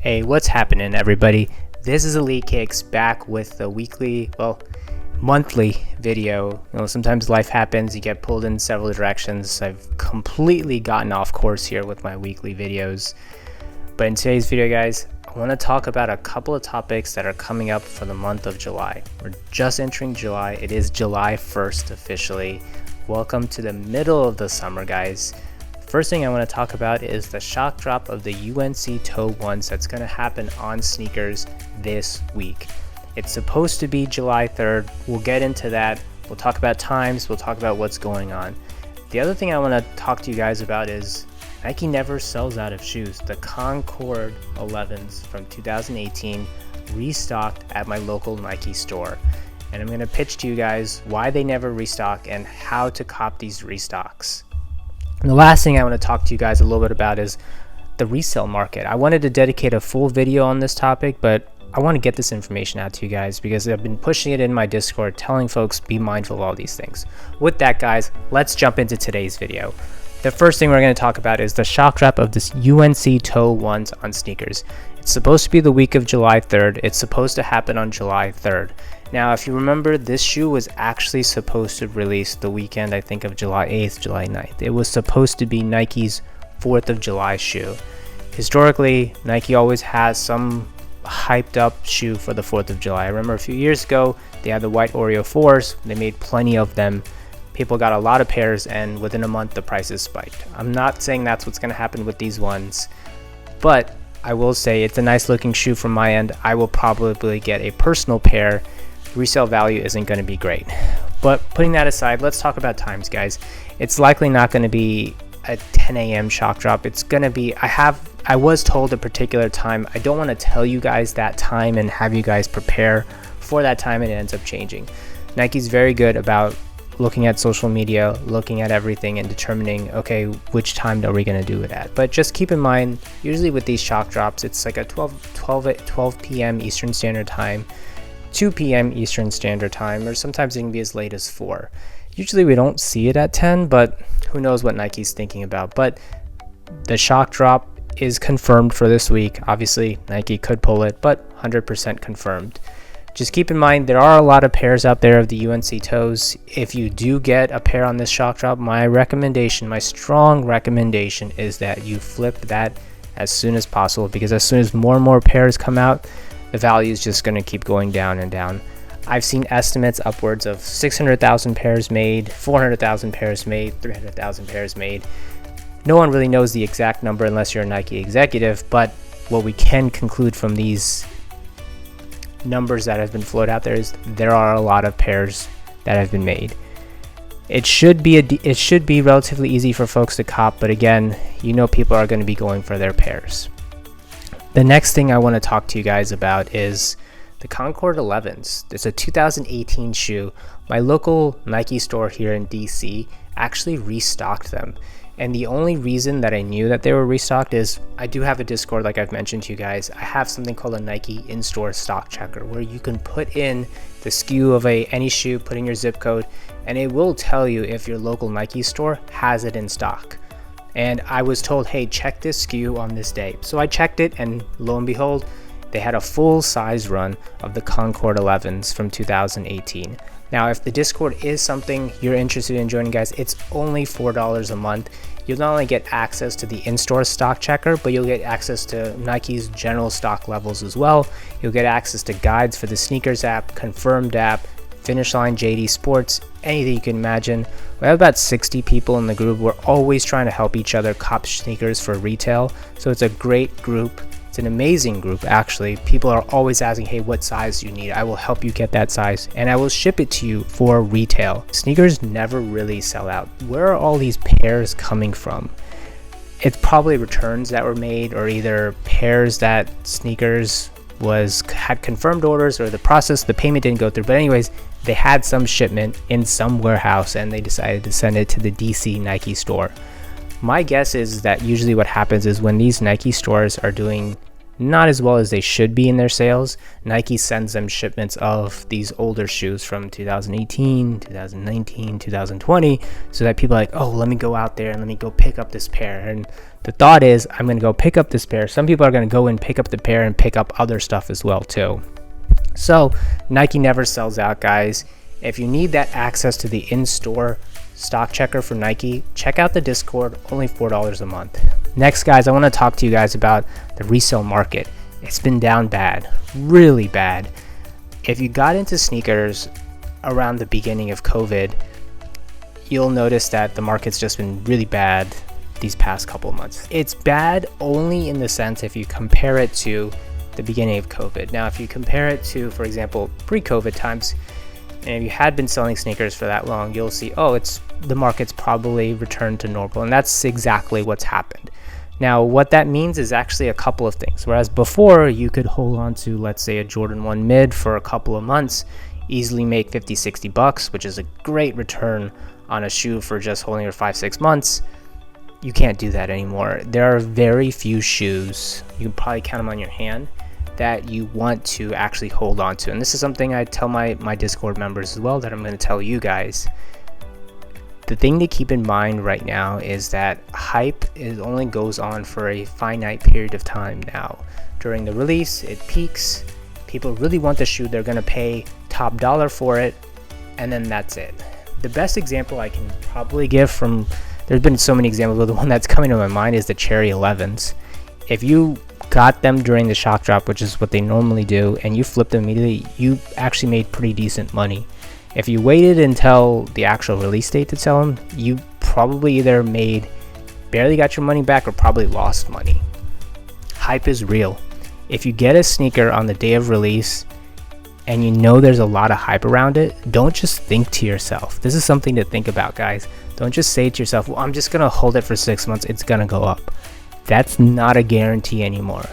Hey, what's happening, everybody? This is Elite Kicks back with the monthly video. Sometimes life happens, you get pulled in several directions. I've completely gotten off course here with my weekly videos. But in today's video, guys, I want to talk about a couple of topics that are coming up for the month of July. We're just entering July. It is July 1st officially. Welcome to the middle of the summer, guys. First thing I want to talk about is the shock drop of the UNC Toe ones that's going to happen on sneakers this week. It's supposed to be July 3rd. We'll get into that. We'll talk about times. We'll talk about what's going on. The other thing I want to talk to you guys about is Nike never sells out of shoes. The Concord 11s from 2018 restocked at my local Nike store. And I'm going to pitch to you guys why they never restock and how to cop these restocks. And the last thing I want to talk to you guys a little bit about is the resale market. I wanted to dedicate a full video on this topic, but I want to get this information out to you guys because I've been pushing it in my Discord, telling folks be mindful of all these things. With that, guys, let's jump into today's video. The first thing we're going to talk about is the shock drop of this UNC Toe ones on sneakers. It's supposed to be the week of July 3rd. It's supposed to happen on July 3rd. Now, if you remember, this shoe was actually supposed to release the weekend, I think, of July 8th, July 9th. It was supposed to be Nike's 4th of July shoe. Historically, Nike always has some hyped up shoe for the 4th of July. I remember a few years ago, they had the white Oreo 4s. They made plenty of them. People got a lot of pairs, and within a month, the prices spiked. I'm not saying that's what's going to happen with these ones, but I will say it's a nice looking shoe from my end. I will probably get a personal pair. Resale value isn't going to be great. But putting that aside, let's talk about times, guys. It's likely not going to be a 10 a.m. shock drop. It's going to be, I was told a particular time. I don't want to tell you guys that time and have you guys prepare for that time, and it ends up changing. Nike's very good about looking at social media, looking at everything and determining, okay, which time are we going to do it at. But just keep in mind, usually with these shock drops, it's like a 12 p.m. Eastern Standard Time, 2 p.m. Eastern Standard Time, or sometimes it can be as late as 4. Usually we don't see it at 10, but who knows what Nike's thinking about. But the shock drop is confirmed for this week. Obviously, Nike could pull it, but 100% confirmed. Just keep in mind, there are a lot of pairs out there of the UNC Toes. If you do get a pair on this shock drop, my strong recommendation is that you flip that as soon as possible, because as soon as more and more pairs come out, the value is just going to keep going down and down. I've seen estimates upwards of 600,000 pairs made, 400,000 pairs made, 300,000 pairs made. No one really knows the exact number unless you're a Nike executive, but what we can conclude from these numbers that have been floated out there is there are a lot of pairs that have been made. It should be relatively easy for folks to cop, but again, people are going to be going for their pairs. The next thing I want to talk to you guys about is the Concord 11s. It's a 2018 shoe. My local Nike store here in DC actually restocked them. And the only reason that I knew that they were restocked is I do have a Discord, like I've mentioned to you guys. I have something called a Nike in-store stock checker, where you can put in the SKU of any shoe, put in your zip code, and it will tell you if your local Nike store has it in stock. And I was told, hey, check this SKU on this day. So I checked it, and lo and behold, they had a full size run of the Concord 11s from 2018. Now, if the Discord is something you're interested in joining, guys, it's only $4 a month. You'll not only get access to the in-store stock checker, but you'll get access to Nike's general stock levels as well. You'll get access to guides for the sneakers app, confirmed app, Finish Line, JD Sports, anything you can imagine. We have about 60 people in the group. We're always trying to help each other cop sneakers for retail. So it's a great group. It's an amazing group, actually. People are always asking, hey, what size do you need? I will help you get that size, and I will ship it to you for retail. Sneakers never really sell out. Where are all these pairs coming from? It's probably returns that were made, or either pairs that sneakers had confirmed orders, or the payment didn't go through. But anyways, they had some shipment in some warehouse, and they decided to send it to the DC Nike store. My guess is that usually what happens is when these Nike stores are doing not as well as they should be in their sales. Nike sends them shipments of these older shoes from 2018, 2019, 2020, so that people are like, oh, let me go out there and let me go pick up this pair. And the thought is, I'm going to go pick up this pair. Some people are going to go and pick up the pair and pick up other stuff as well too. So Nike never sells out, guys. If you need that access to the in-store stock checker for Nike, check out the Discord, only $4 a month. Next, guys, I want to talk to you guys about the resale market. It's been down bad, really bad. If you got into sneakers around the beginning of COVID, you'll notice that the market's just been really bad these past couple of months. It's bad only in the sense if you compare it to the beginning of COVID. Now, if you compare it to, for example, pre-COVID times, and if you had been selling sneakers for that long, you'll see, oh, the market's probably returned to normal. And that's exactly what's happened. Now, what that means is actually a couple of things. Whereas before, you could hold on to, let's say, a Jordan 1 mid for a couple of months, easily make 50, 60 bucks, which is a great return on a shoe for just holding it for 5-6 months. You can't do that anymore. There are very few shoes, you can probably count them on your hand, that you want to actually hold on to. And this is something I tell my Discord members as well, that I'm going to tell you guys. The thing to keep in mind right now is that hype only goes on for a finite period of time now. During the release, it peaks. People really want the shoe. They're going to pay top dollar for it. And then that's it. The best example I can probably give from, there's been so many examples, but the one that's coming to my mind is the Cherry 11s. If you got them during the shock drop, which is what they normally do, and you flipped them immediately, you actually made pretty decent money. If you waited until the actual release date to sell them, you probably either barely got your money back or probably lost money. Hype is real. If you get a sneaker on the day of release and you know there's a lot of hype around it, don't just think to yourself. This is something to think about, guys. Don't just say to yourself, well, I'm just going to hold it for 6 months. It's going to go up. That's not a guarantee anymore.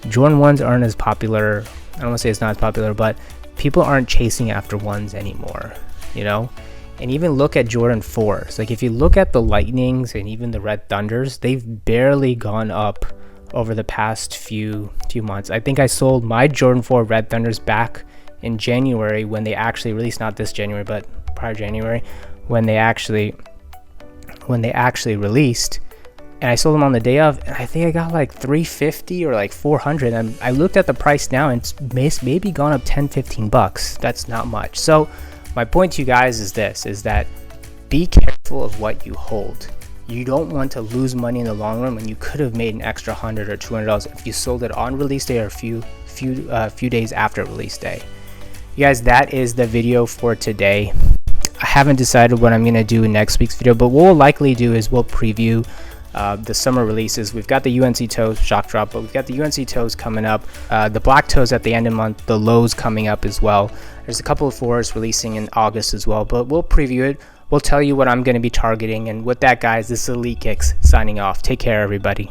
Jordan 1s aren't as popular. I don't want to say it's not as popular, but people aren't chasing after 1s anymore, you know? And even look at Jordan 4s. Like if you look at the Lightnings and even the Red Thunders, they've barely gone up over the past few months. I think I sold my Jordan 4 Red Thunders back in January when they actually released, not this January, but prior January, when they actually released. And I sold them on the day of, and I think I got like $350 or like $400. And I looked at the price now, and it's maybe gone up 10-15 bucks. That's not much. So my point to you guys is this, is that be careful of what you hold. You don't want to lose money in the long run when you could have made an extra $100 or $200 if you sold it on release day or a few days after release day. You guys, that is the video for today. I haven't decided what I'm going to do in next week's video, but what we'll likely do is we'll preview the summer releases. We've got the UNC Toe shock drop, but we've got the UNC Toes coming up, the Black Toes at the end of the month, the Lows coming up as well. There's a couple of 4s releasing in August as well, but we'll preview it. We'll tell you what I'm going to be targeting. And with that, guys, this is Elite Kicks signing off. Take care, everybody.